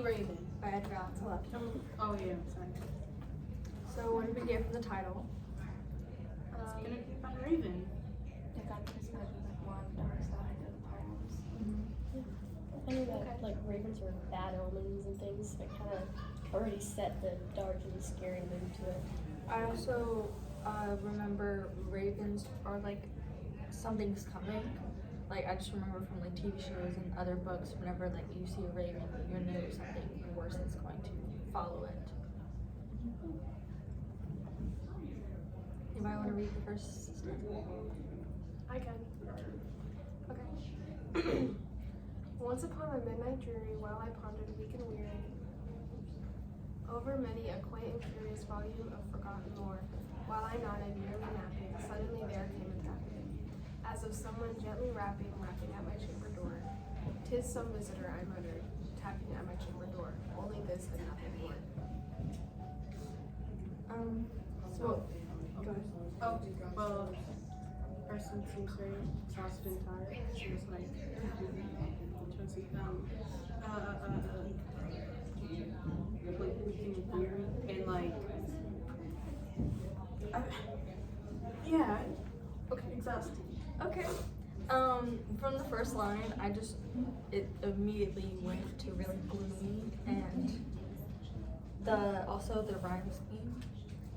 Raven by Edgar Allan Poe. Oh yeah, sorry. So what did we get from the title? It's gonna be about a raven. It's gonna be like more on the dark side of the poems. I knew that like ravens were bad omens and things. That kind of already set the dark and scary mood to it. I also remember ravens are like something's coming. Like I just remember from like TV shows and other books, whenever like you see a raven, you know something worse is going to follow it. Anybody want to read the first step? I can. Okay. Once upon a midnight dreary, while I pondered weak and weary over many a quaint and curious volume of forgotten lore, while I nodded, nearly napping, suddenly there came a tapping, as of someone gently rapping at my chamber door. 'Tis some visitor, I muttered, tapping at my chamber door. Only this and nothing more. So go ahead. Oh, well, person seems very exhausted and tired. She was like, weeping and weary, and like, yeah, okay, exhausted. Okay. From the first line, it immediately went to really gloomy, and also the rhyme scheme,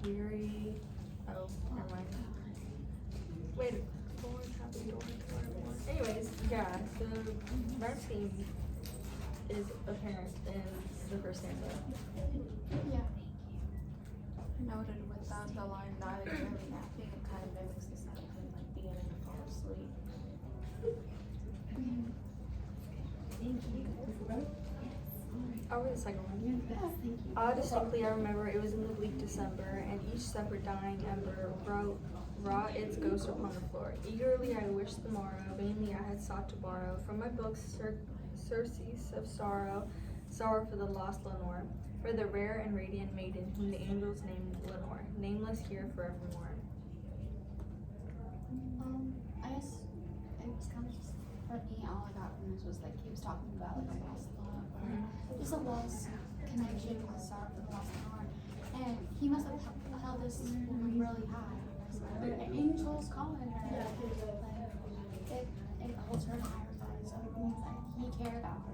weary. Oh, never mind. Wait. Anyways, yeah, the rhyme scheme is apparent in the first stanza. Yeah. I noted with the line nodded nearly napping, it kind of mimics the sound of him like beginning to fall asleep. I'll read the second one. Distinctly I remember it was in the bleak December, and each separate dying ember wrought its ghost upon the floor. Eagerly I wished the morrow, vainly I had sought to borrow from my books surcease of sorrow for the lost Lenore, for the rare and radiant maiden whom the angels named Lenore, nameless here forevermore. I guess it was kind of just, for me, all I got from this was like he was talking about like a lost love or just a lost connection with sorrow for the lost Lenore, and he must have held this woman really high. Like, the angels calling her, like it holds her in higher regard, so it means like he cared about her.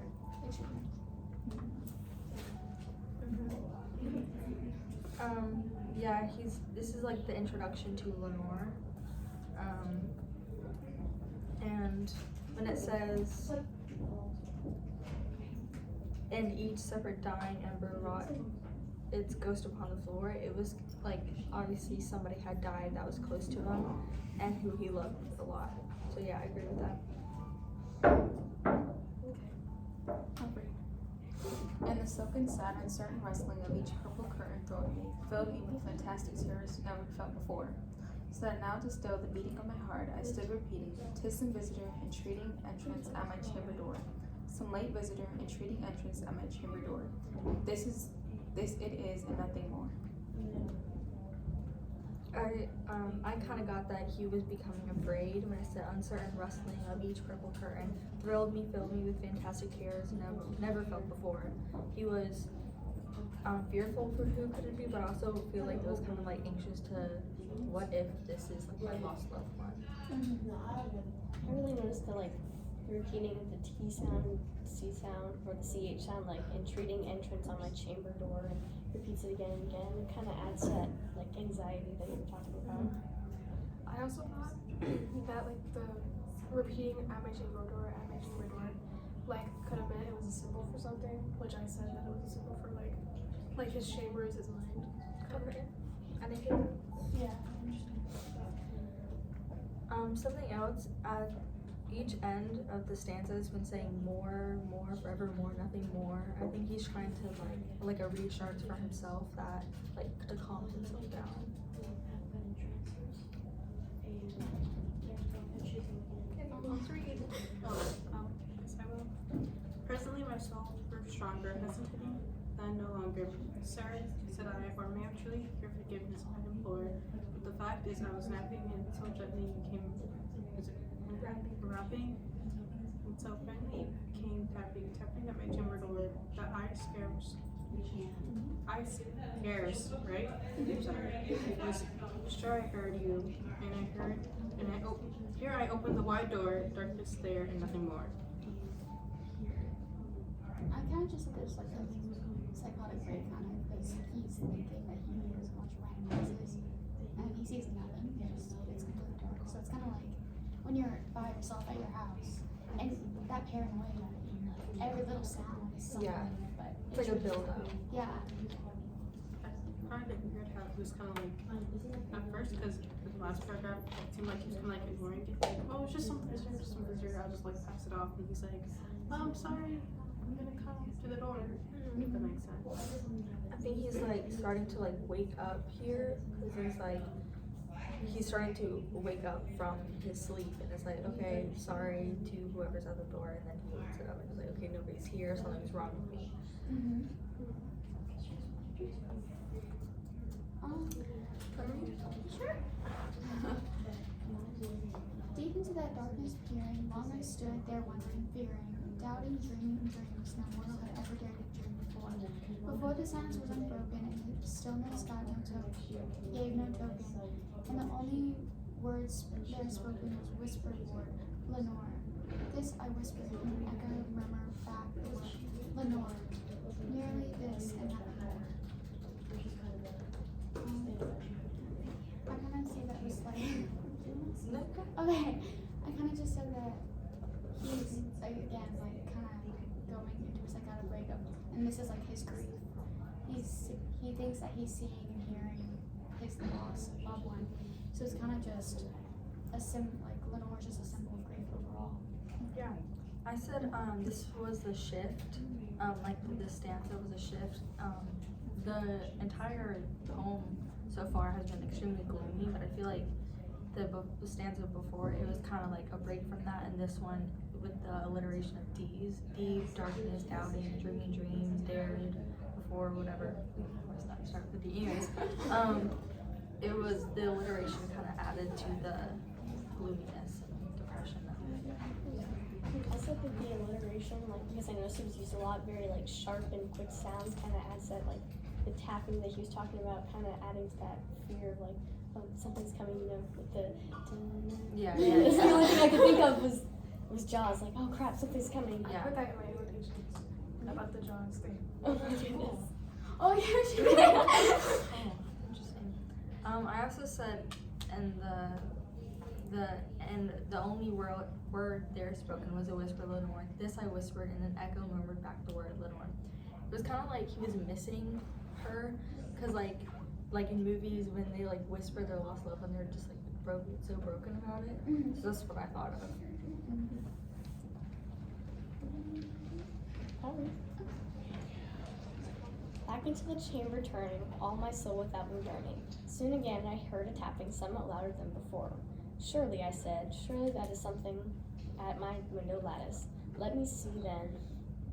Yeah, this is like the introduction to Lenore. And when it says, and each separate dying ember wrought its ghost upon the floor, it was like obviously somebody had died that was close to him and who he loved a lot. So yeah, I agree with that. And the silken sad and certain rustling of each purple curtain throwed me, filled me with fantastic terrors never felt before. So that now to still the beating of my heart, I stood repeating, 'tis some visitor entreating entrance at my chamber door. Some late visitor entreating entrance at my chamber door. This it is and nothing more. I kind of got that he was becoming afraid when it said uncertain rustling of each purple curtain thrilled me, filled me with fantastic terrors never felt before. He was fearful for who could it be, but also feel like it was kind of like anxious to what if this is like my lost loved one. I really noticed the like repeating of the T sound, C sound, or the CH sound, like entreating entrance on my chamber door, and repeats it again and again. It kind of adds that like anxiety that you were talking about. I also thought that like the repeating at my chamber door, like could have meant it was a symbol for something, which I said that it was a symbol for like his chamber is his mind. Okay. I didn't get that. Yeah. Something else at each end of the stanzas when saying more, forevermore, nothing more. I think he's trying to like a reassurance for himself that like to calm himself down. Yes, I will. Presently my soul grew stronger, hesitating, then no longer. Sir, said I, for may I truly your forgiveness I implore. But the fact is I was napping and so gently you came, rapping? So finally he came tapping at my chamber door. The eye scares, right? I'm sorry. Was sure I heard you, here I opened the wide door, darkness there, and nothing more. I kind of just think there's like a psychotic break kind of because he's thinking that he hears a bunch of random noises and he sees nothing. It's completely dark. So it's kind of like when you're by yourself at your house and that paranoia, every little sound is something. Yeah. But It's like a build-up. Yeah. I find it weird how he was kind of like, at first, because the last paragraph, it seemed like he was kind of like ignoring it. Like, oh, it's just some visitor, I'll just like pass it off. And he's like, oh, I'm sorry, I'm gonna come to the door. If that makes sense. I think he's like starting to like wake up here because he's like he's starting to wake up from his sleep and it's like, okay, sorry to whoever's at the door, and then he wakes it up and he's like, okay, nobody's here, something's wrong with me. Sure. Deep into that darkness peering, long I stood there wondering, fearing, doubting, dreaming dreams no mortal had ever dared to dream before. Before the silence was unbroken and the stillness gave no token, and the only words there spoken was whispered word, Lenore. This I whispered, and an echo murmured back the word, Lenore. Merely this and nothing more. I kind of see that was like. Okay, I kind of just said that he's like again like kind of going into a psychotic breakup, and this is like his grief. He thinks that he's seeing and hearing his loss of loved one, so it's kind of just a like Lenore's just a symbol of grief overall. Yeah. I said this was the shift, like this stanza was a shift. The entire poem so far has been extremely gloomy, but I feel like the stanza before it was kind of like a break from that, and this one with the alliteration of D's, deep, darkness, doubting, dreaming dreams, dared, before, whatever. What's that? Start with the ears. It was the alliteration kind of added to the gloominess and depression of it. Also with the alliteration, like because I noticed it was used a lot, very like sharp and quick sounds, kind of adds that like the tapping that he was talking about, kind of adding to that fear of like, oh, something's coming, you know, with the. Yeah. That's the only thing I could think of was Jaws. Like, oh crap, something's coming. Yeah. I put that in my annotations about the Jaws thing. Oh my goodness. Oh yeah, she did. Oh, interesting. I also said, and the only word there spoken was a whisper, Lenore. This I whispered, and an echo murmured back the word, Lenore. It was kind of like he was missing her, cause like in movies when they like whisper their lost love and they're just like so broken about it. So that's what I thought of. Back into the chamber turning, all my soul without me burning. Soon again I heard a tapping somewhat louder than before. Surely, I said, surely that is something at my window lattice. Let me see then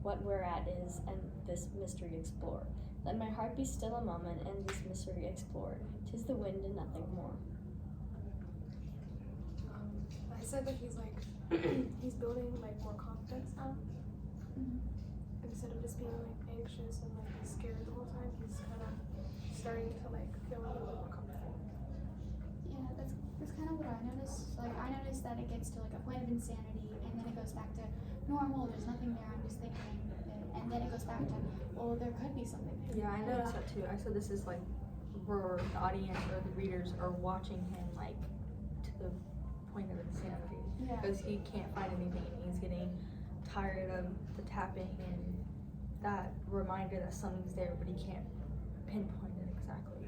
what we're at is, and this mystery explore. Let my heart be still a moment, and this mystery explore. 'Tis the wind and nothing more. I said that he's like he's building like more confidence now. Instead of just being like anxious and like scared the whole time, he's kind of starting to like feel a little bit more comfortable. Yeah, that's kind of what I noticed. Like I noticed that it gets to like a point of insanity, and then it goes back to normal. There's nothing there. I'm just thinking, and then it goes back to, well, there could be something there. Yeah, I noticed that too. I said this is like where the audience or the readers are watching him like to the point of insanity, Yeah. because he can't find anything and he's getting tired of the tapping and that reminder that something's there, but he can't pinpoint it exactly.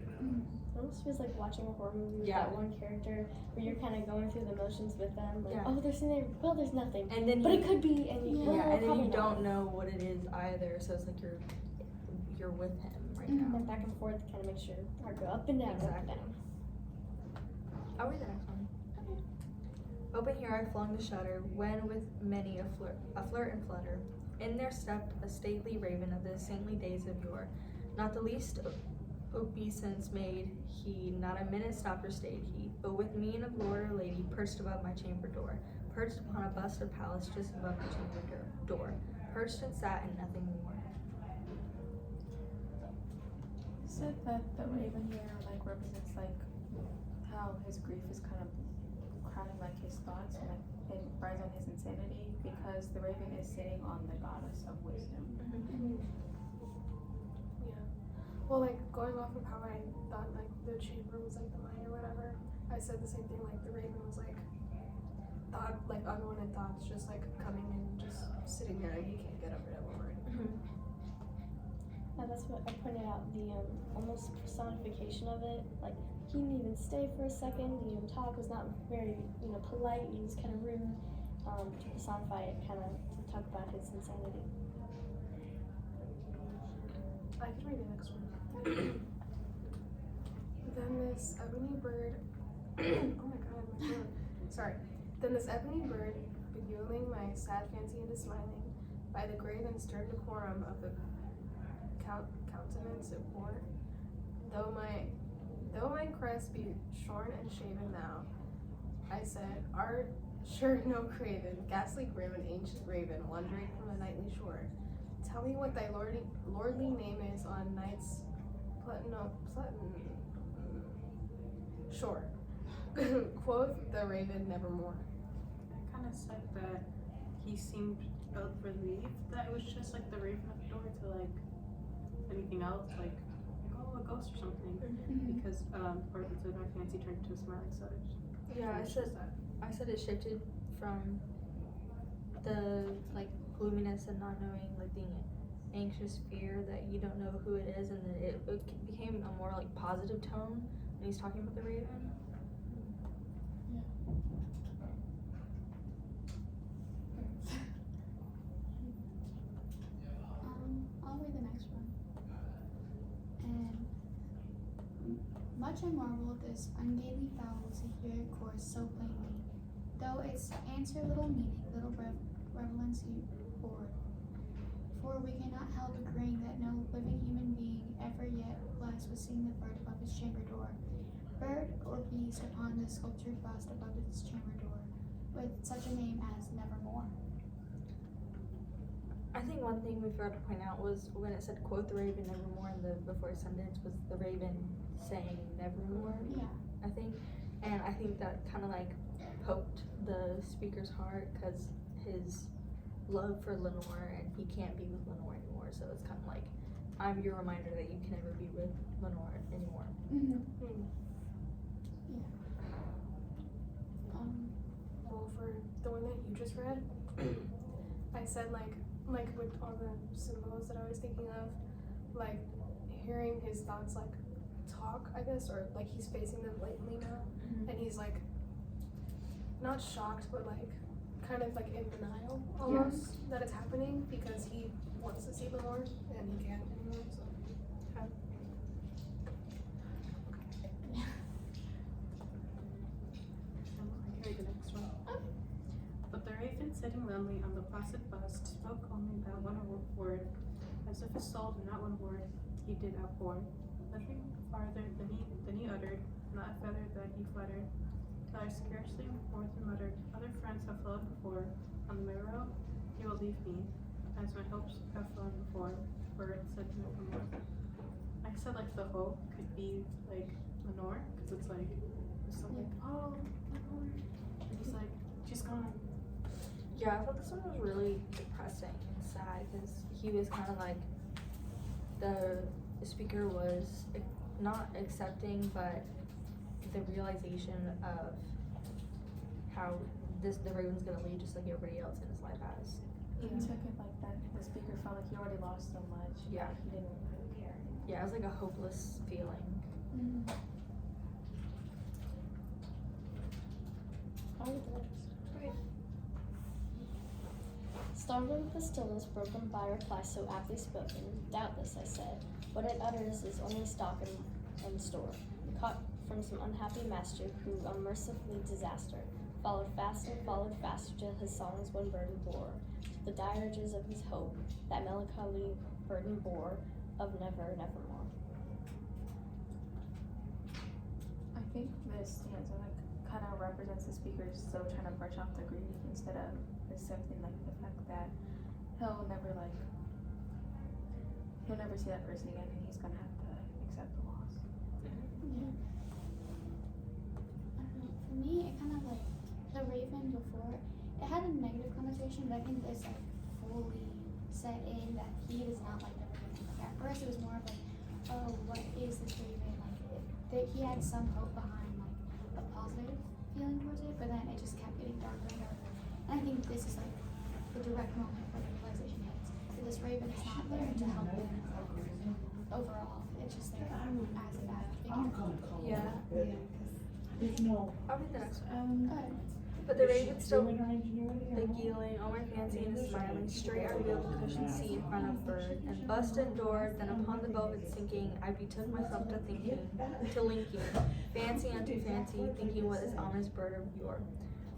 It almost feels like watching a horror movie with Yeah. that one character where you're kind of going through the motions with them. Like, Yeah. oh, there's there. Well, there's nothing. And then But it could be, and Yeah. well, yeah, and then probably you not. don't know what it is either, so it's like you're with him right And now. then back and forth, kind of make sure heart go up and down, up and Exactly. down. I'll read the next one. Open here I flung the shutter, when with many a flirt and flutter, in there stepped a stately raven of the saintly days of yore. Not the least obeisance made he, not a minute stopped or stayed he, but with mien of lord or lady perched above my chamber door, perched upon a bust or palace just above my chamber door. Perched and sat and nothing more. You said that the raven here like represents like how his grief is kind of crowding like his thoughts and like it rides on his insanity because the raven is sitting on the goddess of wisdom. Yeah. Well, like going off of how I thought like the chamber was like the mind or whatever, I said the same thing. Like the raven was like thought, like unwanted thoughts, just like coming and just sitting there and he can't get over it over it. Yeah, that's what I pointed out, the almost personification of it. Like, he didn't even stay for a second, didn't even talk, was not very, polite, he was kind of rude. To personify it, kind of to talk about his insanity. I can read the next one. Then this ebony bird, oh my god, my throat. Sorry. Then this ebony bird, beguiling my sad fancy into smiling, by the grave and stern decorum of the countenance it wore, though my crest be shorn and shaven now, I said, art sure no craven, ghastly grim and ancient raven, wandering from the nightly shore. Tell me what thy lordly name is on night's shore. Quoth the raven nevermore. I kind of said that he seemed relieved that it was just like the raven at the door to like anything else, like oh, a ghost or something. Because or to my fancy turned into a smiling sudge. Yeah, I said it shifted from the like gloominess and not knowing, like the anxious fear that you don't know who it is, and then it became a more like positive tone when he's talking about the raven. I'll read the next one. And much I marvel at this ungainly fowl to hear it course so plainly, though its answer little meaning, little relevancy bore. For we cannot help agreeing that no living human being ever yet blessed with seeing the bird above his chamber door, bird or beast upon the sculptured bust above its chamber door, with such a name as Nevermore. I think one thing we forgot to point out was when it said quote the raven nevermore in the before sentence was the raven saying nevermore. Yeah. I think, and I think that kind of like poked the speaker's heart because his love for Lenore, and he can't be with Lenore anymore, so it's kind of like I'm your reminder that you can never be with Lenore anymore. Yeah. Well, for the one that you just read, I said like with all the symbols that I was thinking of, like hearing his thoughts like talk, I guess, or like he's facing them blatantly now, and he's like not shocked, but like kind of like in denial almost that it's happening because he wants to see Lenore and he can't anymore. So. I can read the next one. But the raven sitting lonely on the placid bust spoke only that one word, as if his soul did not one word he did outpour. Nothing farther than he uttered, not a feather that he fluttered, till I scarcely more than muttered, other friends have flown before, on the morrow he will leave me, as my hopes have flown before, bird said nevermore. I said like the hope could be like Lenore, because it's like, oh, Lenore. And he's like, she's gone. Yeah, I thought this one was really depressing and sad because he was kind of like the speaker was not accepting, but the realization of how the raven's gonna leave just like everybody else in his life has. He took it like that. The speaker felt like he already lost so much. Yeah. He didn't really care. Yeah, it was like a hopeless feeling. I'll read the next. Startled with the stillness broken by reply so aptly spoken, doubtless, I said, what it utters is only stock and store, caught from some unhappy master who, unmercifully disaster, followed fast and followed faster till his songs one burden bore, to the dirages of his hope, that melancholy burden bore, of never, nevermore. I think this stanza like kind of represents the speaker still trying to brush off the grief instead of accepting like the fact that he'll never see that person again, and he's gonna have to accept the loss. Yeah. I don't know. For me, it kind of like the Raven before. It had a negative connotation, but I think this like fully set in that he does not like the Raven. Like at first, it was more of like, oh, what is this Raven? Like that he had some hope behind like a positive feeling towards it, but then it just kept getting darker and darker. And I think this is like the direct moment where the realization hits. That this Raven is not there to help him overall. It's just there as a bad figure. Yeah. I'll read the next one. Go ahead. But the raven still giggling, all my fancy and smiling, straight I reeled the cushioned seat in front of bird, and bust and door, then upon the velvet sinking, I betook myself to linking, fancy unto fancy, thinking what this ominous bird of yore.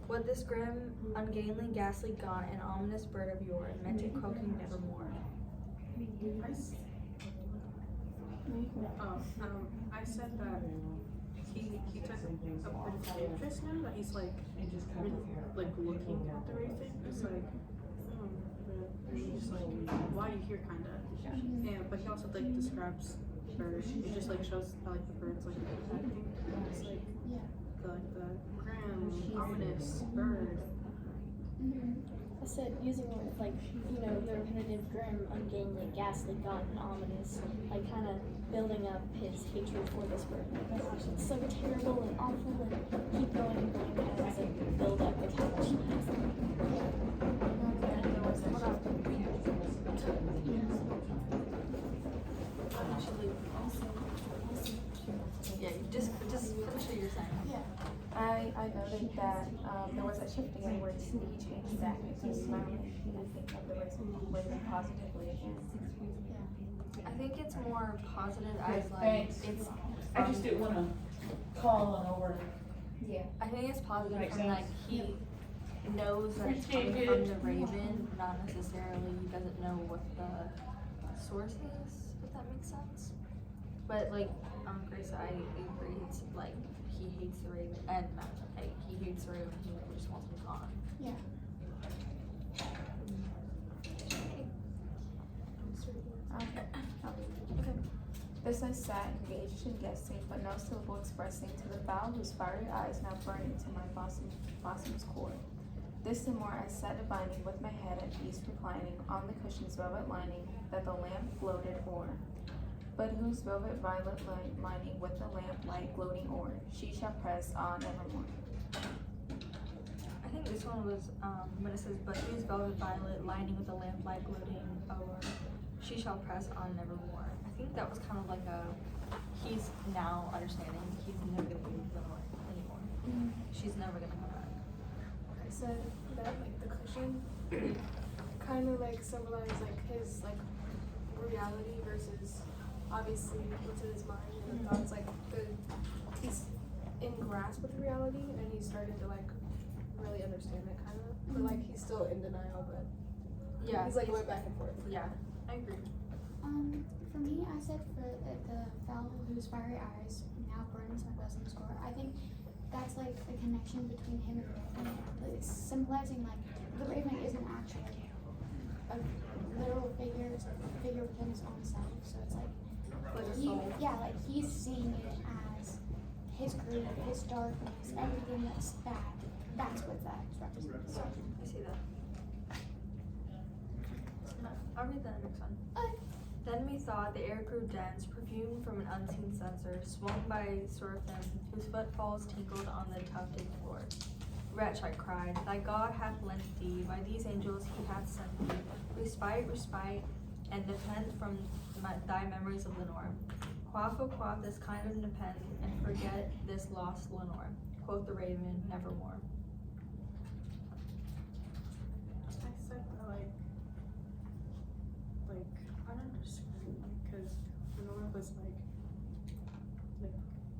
What this grim, ungainly, ghastly, gaunt, and ominous bird of yore, meant it croaking nevermore. I said that he took a bit of interest now that he's like really like looking at the raven. It's like, but he's just like, why are you here, kinda. And but he also like describes birds. It just like shows how like the birds like acting. It's like the grim, ominous bird. I said using words like, the repetitive, grim, ungainly, ghastly, gaunt, and ominous, like kind of building up his hatred for this bird. Like, oh gosh, it's so terrible and awful, and keep going and going, and as a build up with how much he hates them. Yeah, just finish what you're saying. I noted that there was a shift again where he changed that to smiling. I think of the Raven positively again. I think it's more positive as like Thanks. it's. I just didn't wanna call on over. Yeah. I think it's positive Makes from sense. like he knows that it's coming from the raven, not necessarily he doesn't know what the source is, if that makes sense. But like Grace, I agree. It's like he hates the raven, and not like he hates the raven. He just wants him gone. Yeah. Okay. This I sat engaged in guessing, but no syllable expressing, to the bow whose fiery eyes now burning to my bossom's core. This and more I sat divining, with my head at peace reclining on the cushion's velvet lining that the lamp floated o'er. But whose velvet violet lining with the lamp light gloating o'er, she shall press on evermore. I think this one was when it says, but whose velvet violet lining with the lamplight gloating o'er, she shall press on nevermore. I think that was kind of like he's now understanding he's never gonna be with Lenore anymore. She's never gonna come back. I said that like the cushion kind of like symbolized like his like reality versus obviously what's in his mind and thoughts. Like he's in grasp with reality and he's starting to like really understand it kind of, but like he's still in denial. But Yeah, he's like going back and forth. Yeah, I agree. For me, I said for the fowl whose fiery eyes now burdens my bosom's core. I think that's like the connection between him and the raven. It's symbolizing like the raven isn't actually a literal figure, it's a figure within his own self. So it's like like he's seeing it as his grief, his darkness, everything that's bad. That's what that's representing. So, I see that. I'll read the next one. okay. Then methought the air grew dense, perfumed from an unseen censer, swung by seraphim, whose footfalls tinkled on the tufted floor. Wretch, I cried, thy God hath lent thee, by these angels he hath sent thee, respite, and depend from thy memories of Lenore. Quaff, oh quaff this kind of nepenthe, and forget this lost Lenore. Quoth the raven, nevermore. I said that like I don't understand because Lenore was like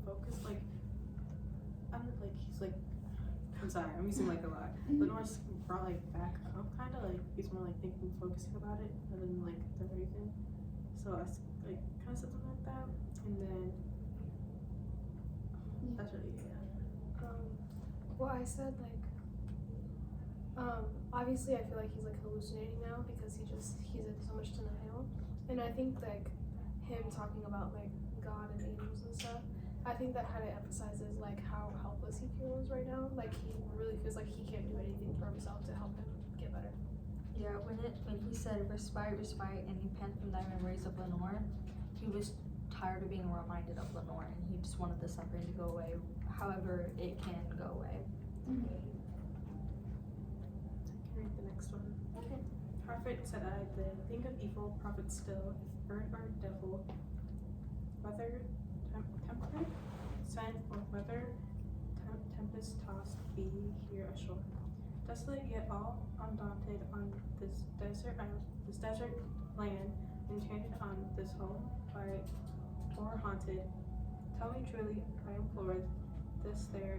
focused like I don't like he's like I'm sorry I'm using like a lot. Lenore's brought like back up kind of like he's more like thinking focusing about it rather than like the raven. So I like kind of something like that, and then that's really Well, I said like, obviously I feel like he's like hallucinating now because he's in so much denial, and I think like him talking about like God and angels and stuff, I think that kind of emphasizes like how helpless he feels right now. Like he really feels like he can't do anything for himself to help him get better. Yeah, when he said respite, and he penned from thy memories of Lenore, he was tired of being reminded of Lenore, and he just wanted the suffering to go away, however it can go away. I can read the next one. Okay. Prophet said I, the think of evil, prophet still, if bird or devil, whether temperate, sent, or whether tempest tossed be here ashore. Desolate yet all undaunted on this desert land, enchanted on this home by or haunted. Tell me truly, I implore this there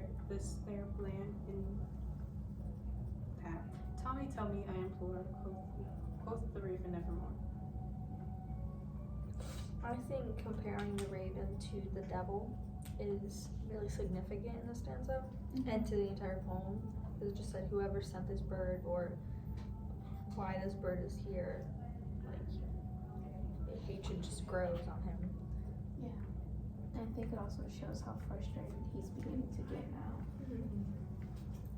land in that. Tell me, I implore, quoth the raven nevermore. I think comparing the raven to the devil is really significant in the stanza and to the entire poem. It just said whoever sent this bird or why this bird is here, like hatred just grows on him. I think it also shows how frustrated he's beginning to get now.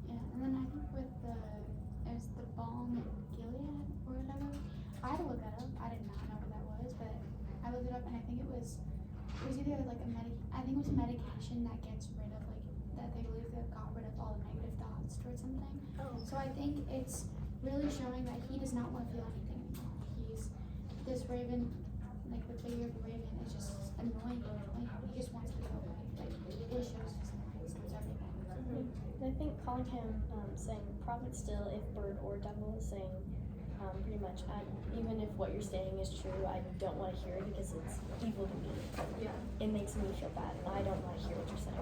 Yeah, and then I think with it's the balm in Gilead or whatever. I had to look that up. I did not know what that was, but I looked it up and I think it was either like I think it was a medication that gets rid of like that they believe that got rid of all the negative thoughts towards something. Oh. So I think it's really showing that he does not want to feel anything anymore. This raven, like the figure of the raven is just annoying him. Like he just wants to go away. Like it really shows his annoyance towards everything. I think calling him saying prophet still, if bird or devil, is saying pretty much even if what you're saying is true, I don't want to hear it because it's evil to me. Yeah. It makes me feel bad, and I don't want to hear what you're saying.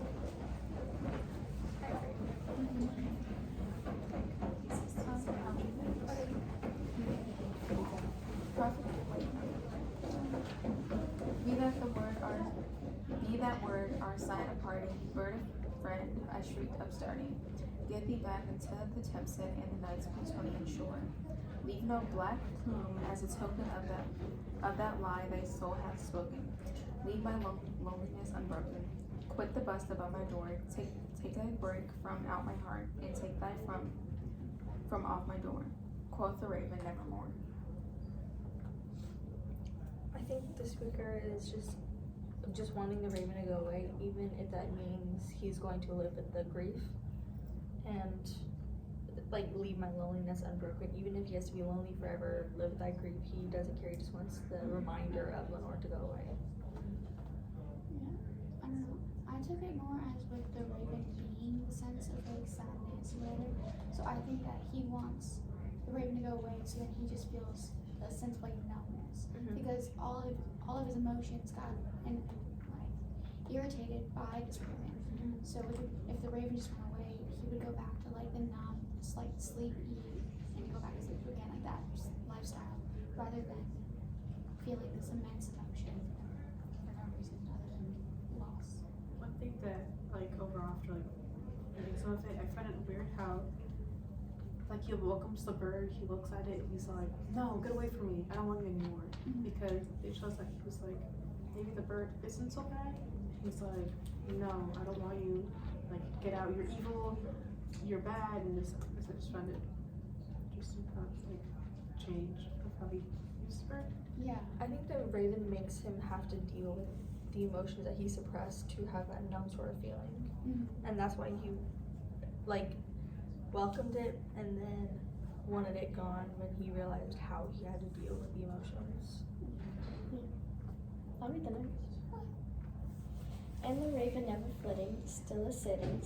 Be that word our sign of parting, bird of friend, I shrieked upstarting. Get thee back into the Thameset and the night's Plutonian shore. Leave no black plume as a token of that lie thy soul hath spoken. Leave my loneliness unbroken. Quit the bust above my door. Take thy break from out my heart, and take thy from off my door. Quoth the raven nevermore. I think the speaker is just wanting the raven to go away, even if that means he's going to live with the grief and like leave my loneliness unbroken. Even if he has to be lonely forever, live with that grief, he doesn't care. He just wants the reminder of Lenore to go away. Yeah, I don't know. I took it more as with the raven being the sense of like sadness or whatever. So I think that he wants the raven to go away so that he just feels a sense of like numbness. Because all of his emotions got like irritated by this raven. So if the raven just went away, he would go back to like the numb, just like sleep, eat, and go back to sleep again, like that lifestyle, rather than feeling this immense emotion for no reason other than loss. One thing that like overall after like reading some of it, I find it weird how like he welcomes the bird, he looks at it, and he's like, no, get away from me, I don't want you anymore. Because it shows that he was like, maybe the bird isn't so bad. He's like, no, I don't want you, like get out, you're evil, you're bad, and this I just found it interesting how it's like change of how he used the bird. Yeah. I think the raven makes him have to deal with the emotions that he suppressed to have that numb sort of feeling. And that's why he like welcomed it and then wanted it gone when he realized how he had to deal with the emotions. I'll read the next. And the raven never flitting, still is sitting,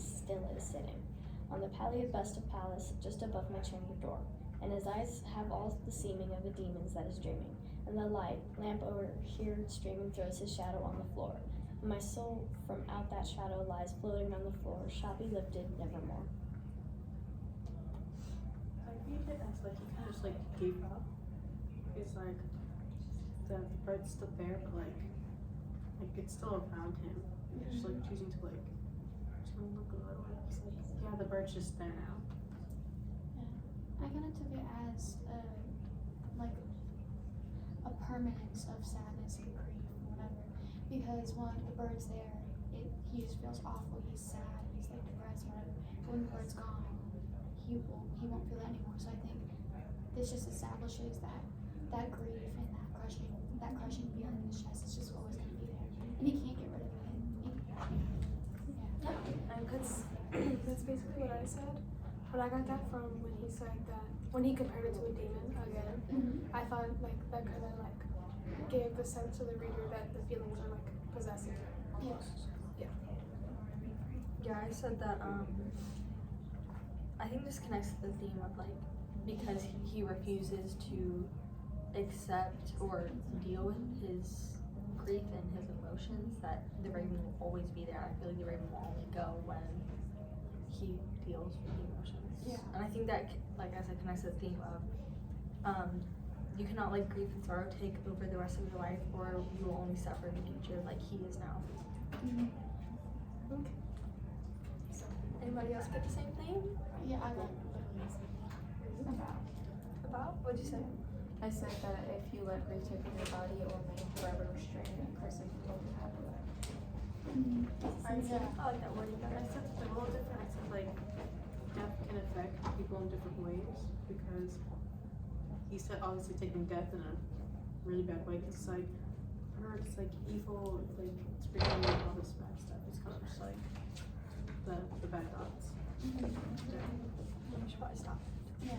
on the palliate bust of Pallas, just above my chamber door. And his eyes have all the seeming of a demon's that is dreaming, and the light, lamp over here streaming, throws his shadow on the floor. And my soul from out that shadow lies floating on the floor, shall be lifted nevermore. I read it as like he kind of just like gave up. It's like the bird's still there, but like it's still around him. He's just like choosing to like just gonna look a little bit. It's like, yeah, the bird's just there now. I kind of took it as like a permanence of sadness and grief or whatever. Because when the bird's there, he just feels awful. He's sad. He's like depressed, whatever. But when the bird's gone, he won't feel that anymore. So I think this just establishes that grief and that crushing feeling in his chest is just always gonna be there, and he can't get rid of it. And that's basically what I said. But I got that from when he said that, when he compared it to a demon again. I thought like that kind of like gave the sense to the reader that the feelings are like possessing him almost. Yeah, I said that, I think this connects to the theme of like, because he refuses to accept or deal with his grief and his emotions, that the raven will always be there. I feel like the raven will only go when he deals with the emotions. Yeah. And I think that, like I said, connects to the theme of, you cannot let grief and sorrow take over the rest of your life, or you will only suffer in the future like he is now. Okay. Anybody else get the same thing? Yeah, I got literally the same thing. About? What'd you say? I said that if you let grief take over your body, it will remain forever restrained and cursed with what you have left. I like that wording I better. said a little different. I said like death can affect people in different ways because he said obviously taking death in a really bad way because it's like I don't know, it's like evil, it's like it's bringing in all this bad stuff. It's kind of just like the bad thoughts. We should probably stop. Yeah.